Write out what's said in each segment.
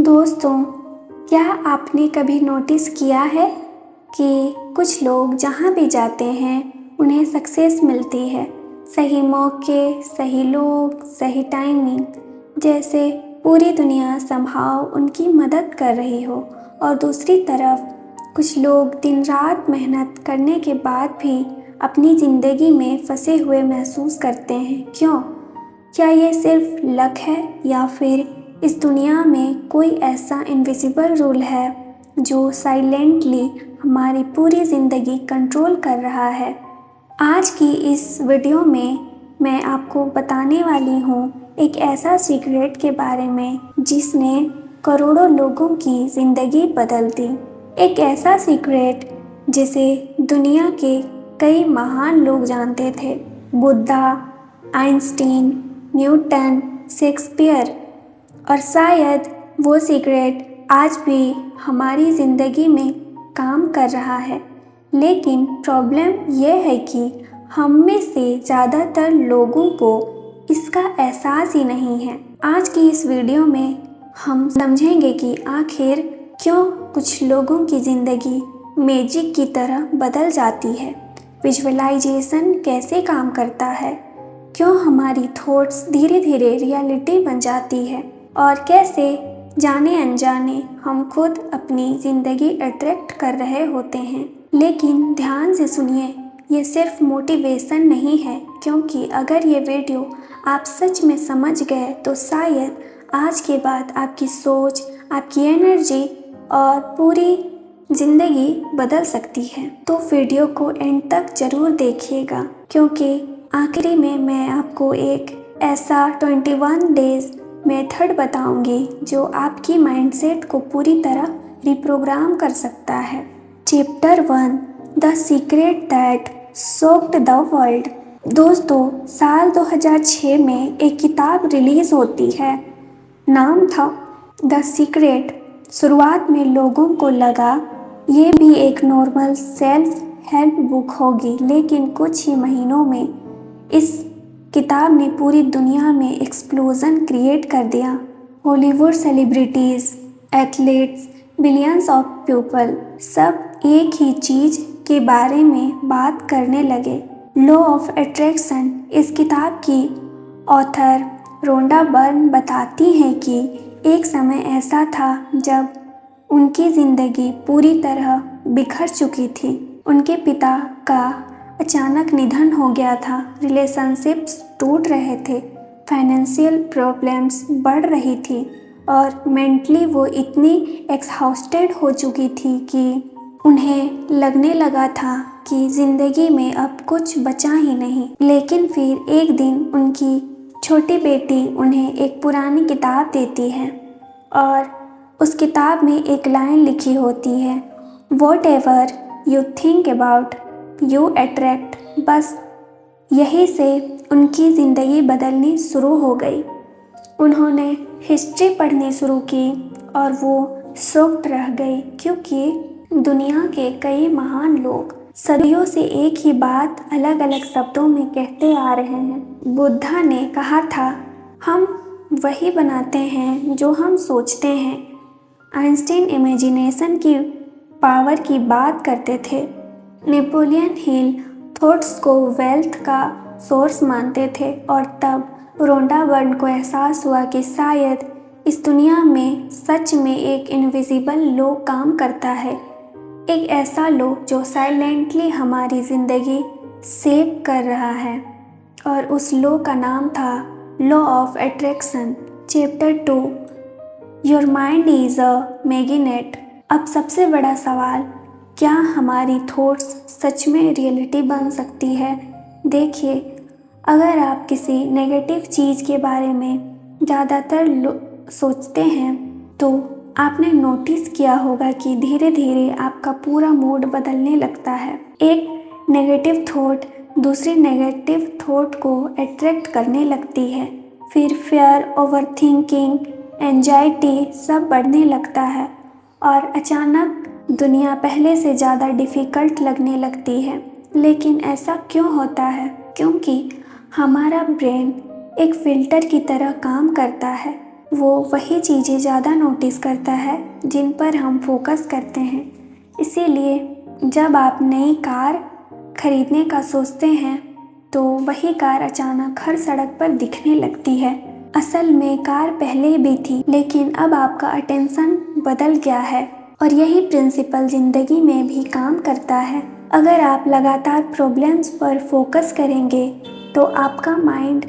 दोस्तों, क्या आपने कभी नोटिस किया है कि कुछ लोग जहाँ भी जाते हैं उन्हें सक्सेस मिलती है। सही मौके, सही लोग, सही टाइमिंग, जैसे पूरी दुनिया संभव उनकी मदद कर रही हो। और दूसरी तरफ कुछ लोग दिन रात मेहनत करने के बाद भी अपनी ज़िंदगी में फंसे हुए महसूस करते हैं। क्यों? क्या ये सिर्फ लक है या फिर इस दुनिया में कोई ऐसा इनविजिबल रूल है जो साइलेंटली हमारी पूरी ज़िंदगी कंट्रोल कर रहा है? आज की इस वीडियो में मैं आपको बताने वाली हूँ एक ऐसा सीक्रेट के बारे में जिसने करोड़ों लोगों की ज़िंदगी बदल दी। एक ऐसा सीक्रेट जिसे दुनिया के कई महान लोग जानते थे। Buddha, Einstein, Newton, Shakespeare. और शायद वो सीक्रेट आज भी हमारी ज़िंदगी में काम कर रहा है। लेकिन प्रॉब्लम यह है कि हम में से ज़्यादातर लोगों को इसका एहसास ही नहीं है। आज की इस वीडियो में हम समझेंगे कि आखिर क्यों कुछ लोगों की ज़िंदगी मैजिक की तरह बदल जाती है, विजुअलाइजेशन कैसे काम करता है, क्यों हमारी थॉट्स धीरे धीरे रियलिटी बन जाती है, और कैसे जाने अनजाने हम खुद अपनी ज़िंदगी अट्रैक्ट कर रहे होते हैं। लेकिन ध्यान से सुनिए, ये सिर्फ मोटिवेशन नहीं है, क्योंकि अगर ये वीडियो आप सच में समझ गए तो शायद आज के बाद आपकी सोच, आपकी एनर्जी और पूरी ज़िंदगी बदल सकती है। तो वीडियो को एंड तक ज़रूर देखिएगा, क्योंकि आखिरी में मैं आपको एक ऐसा 21 डेज़ मेथड बताऊंगी जो आपकी माइंडसेट को पूरी तरह रिप्रोग्राम कर सकता है। Chapter 1, the secret that shocked the world. दोस्तों, साल 2006 में एक किताब रिलीज़ होती है। नाम था द सीक्रेट। शुरुआत में लोगों को लगा ये भी एक नॉर्मल सेल्फ हेल्प बुक होगी, लेकिन कुछ ही महीनों में इस किताब ने पूरी दुनिया में एक्सप्लोजन क्रिएट कर दिया। Hollywood celebrities, athletes, billions of people सब एक ही चीज़ के बारे में बात करने लगे, लॉ ऑफ अट्रैक्शन। इस किताब की ऑथर रोंडा बर्न बताती हैं कि एक समय ऐसा था जब उनकी ज़िंदगी पूरी तरह बिखर चुकी थी। उनके पिता का अचानक निधन हो गया था, रिलेशनशिप्स टूट रहे थे, फाइनेंशियल प्रॉब्लम्स बढ़ रही थी और मेंटली वो इतनी एक्सहॉस्टेड हो चुकी थी कि उन्हें लगने लगा था कि ज़िंदगी में अब कुछ बचा ही नहीं। लेकिन फिर एक दिन उनकी छोटी बेटी उन्हें एक पुरानी किताब देती है और उस किताब में एक लाइन लिखी होती है, what ever you think about you attract. बस यही से उनकी ज़िंदगी बदलनी शुरू हो गई। उन्होंने हिस्ट्री पढ़नी शुरू की और वो शॉक्ड रह गई, क्योंकि दुनिया के कई महान लोग सदियों से एक ही बात अलग अलग शब्दों में कहते आ रहे हैं। बुद्धा ने कहा था, हम वही बनाते हैं जो हम सोचते हैं। आइंस्टीन इमेजिनेशन की पावर की बात करते थे। नेपोलियन हिल थॉट्स को वेल्थ का सोर्स मानते थे। और तब रोंडा बर्न को एहसास हुआ कि शायद इस दुनिया में सच में एक इनविजिबल लॉ काम करता है, एक ऐसा लॉ जो साइलेंटली हमारी ज़िंदगी शेप कर रहा है। और उस लॉ का नाम था law of attraction. Chapter 2, your mind is a magnet. अब सबसे बड़ा सवाल, क्या हमारी थॉट्स सच में रियलिटी बन सकती है? देखिए, अगर आप किसी नेगेटिव चीज़ के बारे में ज़्यादातर सोचते हैं तो आपने नोटिस किया होगा कि धीरे धीरे आपका पूरा मूड बदलने लगता है। एक नेगेटिव थॉट दूसरी नेगेटिव थॉट को अट्रैक्ट करने लगती है। फिर फियर, ओवरथिंकिंग, एंजाइटी सब बढ़ने लगता है और अचानक दुनिया पहले से ज़्यादा डिफ़िकल्ट लगने लगती है। लेकिन ऐसा क्यों होता है? क्योंकि हमारा ब्रेन एक फ़िल्टर की तरह काम करता है। वो वही चीज़ें ज़्यादा नोटिस करता है जिन पर हम फोकस करते हैं। इसीलिए जब आप नई कार खरीदने का सोचते हैं तो वही कार अचानक हर सड़क पर दिखने लगती है। असल में कार पहले भी थी, लेकिन अब आपका अटेंशन बदल गया है। और यही प्रिंसिपल ज़िंदगी में भी काम करता है। अगर आप लगातार प्रॉब्लम्स पर फोकस करेंगे तो आपका माइंड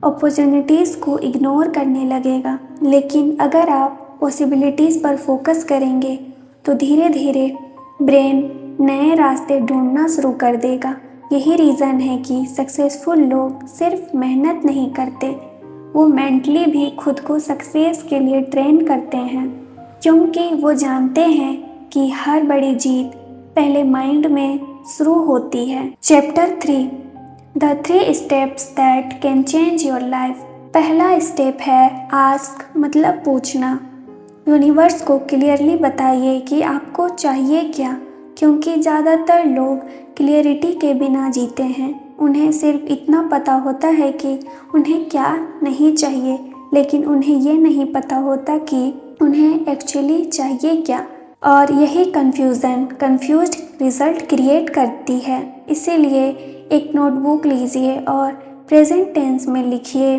अपॉर्चुनिटीज़ को इग्नोर करने लगेगा, लेकिन अगर आप पॉसिबिलिटीज़ पर फोकस करेंगे तो धीरे धीरे ब्रेन नए रास्ते ढूंढना शुरू कर देगा। यही रीज़न है कि सक्सेसफुल लोग सिर्फ मेहनत नहीं करते, वो मेंटली भी खुद को सक्सेस के लिए ट्रेन करते हैं, क्योंकि वो जानते हैं कि हर बड़ी जीत पहले माइंड में शुरू होती है। Chapter 3 the 3 steps that can change your life. पहला स्टेप है आस्क, मतलब पूछना। यूनिवर्स को क्लियरली बताइए कि आपको चाहिए क्या, क्योंकि ज़्यादातर लोग क्लियरिटी के बिना जीते हैं। उन्हें सिर्फ इतना पता होता है कि उन्हें क्या नहीं चाहिए, लेकिन उन्हें ये नहीं पता होता कि उन्हें एक्चुअली चाहिए क्या। और यही कंफ्यूज्ड रिजल्ट क्रिएट करती है। इसीलिए एक नोटबुक लीजिए और प्रेजेंट टेंस में लिखिए,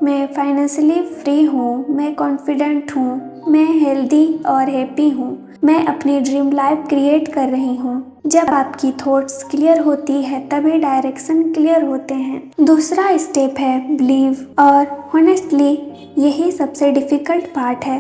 मैं फाइनेंशियली फ्री हूँ, मैं कॉन्फिडेंट हूँ, मैं हेल्दी और हैप्पी हूँ, मैं अपनी ड्रीम लाइफ क्रिएट कर रही हूँ। जब आपकी थॉट्स क्लियर होती है तभी डायरेक्शन क्लियर होते हैं। दूसरा स्टेप है बिलीव, और होनेस्टली यही सबसे डिफ़िकल्ट पार्ट है,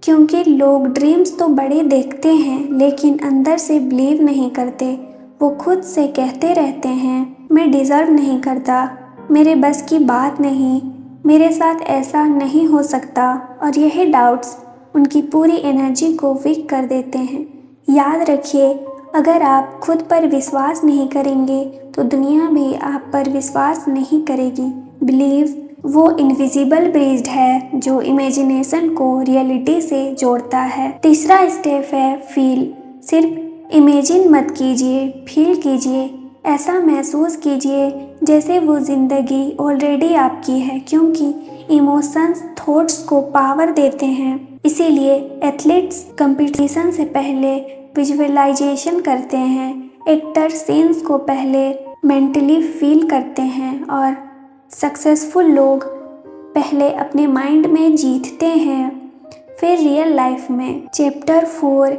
क्योंकि लोग ड्रीम्स तो बड़े देखते हैं लेकिन अंदर से बिलीव नहीं करते। वो खुद से कहते रहते हैं, मैं डिज़र्व नहीं करता, मेरे बस की बात नहीं, मेरे साथ ऐसा नहीं हो सकता। और यही डाउट्स उनकी पूरी एनर्जी को वीक कर देते हैं। याद रखिए, अगर आप खुद पर विश्वास नहीं करेंगे तो दुनिया भी आप पर विश्वास नहीं करेगी। बिलीव वो इनविजिबल ब्रिज है जो इमेजिनेशन को रियलिटी से जोड़ता है। तीसरा स्टेप है फील। सिर्फ इमेजिन मत कीजिए, फील कीजिए। ऐसा महसूस कीजिए जैसे वो ज़िंदगी ऑलरेडी आपकी है, क्योंकि इमोशंस थॉट्स को पावर देते हैं। इसीलिए एथलीट्स कंपटीशन से पहले विजुअलाइजेशन करते हैं, एक्टर सीन्स को पहले मेंटली फील करते हैं, और सक्सेसफुल लोग पहले अपने माइंड में जीतते हैं, फिर रियल लाइफ में। चैप्टर 4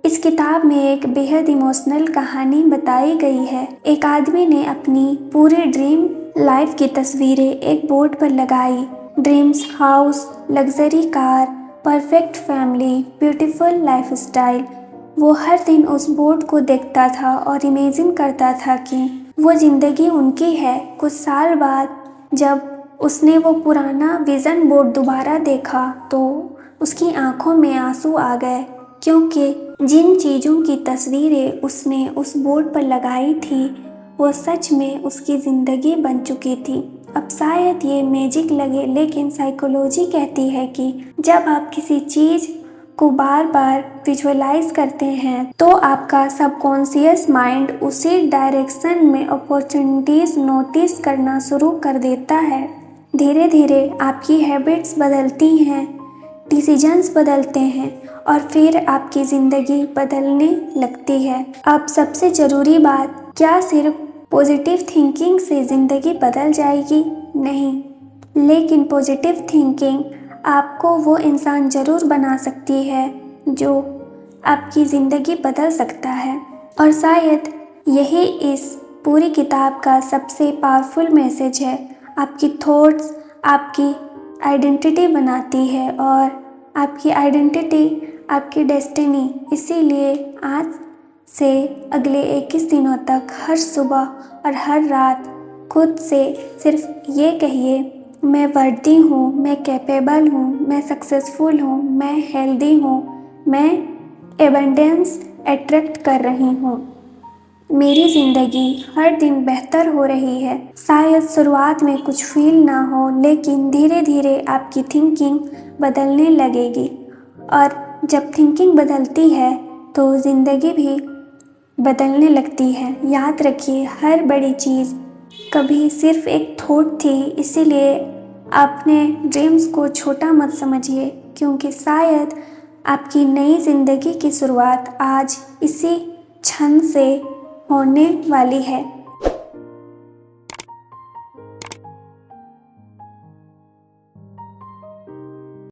इस किताब में एक बेहद इमोशनल कहानी बताई गई है। एक आदमी ने अपनी पूरी ड्रीम लाइफ की तस्वीरें एक बोर्ड पर लगाई। Dreams house, luxury car, perfect family, beautiful lifestyle. वो हर दिन उस बोर्ड को देखता था और इमेजिन करता था कि वो ज़िंदगी उनकी है। कुछ साल बाद जब उसने वो पुराना विज़न बोर्ड दोबारा देखा तो उसकी आंखों में आंसू आ गए, क्योंकि जिन चीज़ों की तस्वीरें उसने उस बोर्ड पर लगाई थी वो सच में उसकी ज़िंदगी बन चुकी थी। अब शायद ये मैजिक लगे, लेकिन साइकोलॉजी कहती है कि जब आप किसी चीज़ को बार बार विजुअलाइज करते हैं तो आपका सबकॉन्शियस माइंड उसी डायरेक्शन में अपॉर्चुनिटीज़ नोटिस करना शुरू कर देता है। धीरे धीरे आपकी हैबिट्स बदलती हैं, डिसीजंस बदलते हैं, और फिर आपकी ज़िंदगी बदलने लगती है। अब सबसे ज़रूरी बात, क्या सिर्फ पॉजिटिव थिंकिंग से ज़िंदगी बदल जाएगी? नहीं, लेकिन पॉजिटिव थिंकिंग आपको वो इंसान ज़रूर बना सकती है जो आपकी ज़िंदगी बदल सकता है। और शायद यही इस पूरी किताब का सबसे पावरफुल मैसेज है। आपकी थॉट्स आपकी आइडेंटिटी बनाती है, और आपकी आइडेंटिटी आपकी डेस्टिनी। इसीलिए आज से अगले 21 दिनों तक हर सुबह और हर रात खुद से सिर्फ ये कहिए, मैं वर्दी हूँ, मैं कैपेबल हूँ, मैं सक्सेसफुल हूँ, मैं हेल्दी हूँ, मैं एबंडेंस अट्रैक्ट कर रही हूँ, मेरी ज़िंदगी हर दिन बेहतर हो रही है। शायद शुरुआत में कुछ फील ना हो, लेकिन धीरे धीरे आपकी थिंकिंग बदलने लगेगी, और जब थिंकिंग बदलती है तो ज़िंदगी भी बदलने लगती है। याद रखिए, हर बड़ी चीज़ कभी सिर्फ एक थॉट थी, इसीलिए अपने ड्रीम्स को छोटा मत समझिए, क्योंकि शायद आपकी नई ज़िंदगी की शुरुआत आज इसी क्षण से होने वाली है।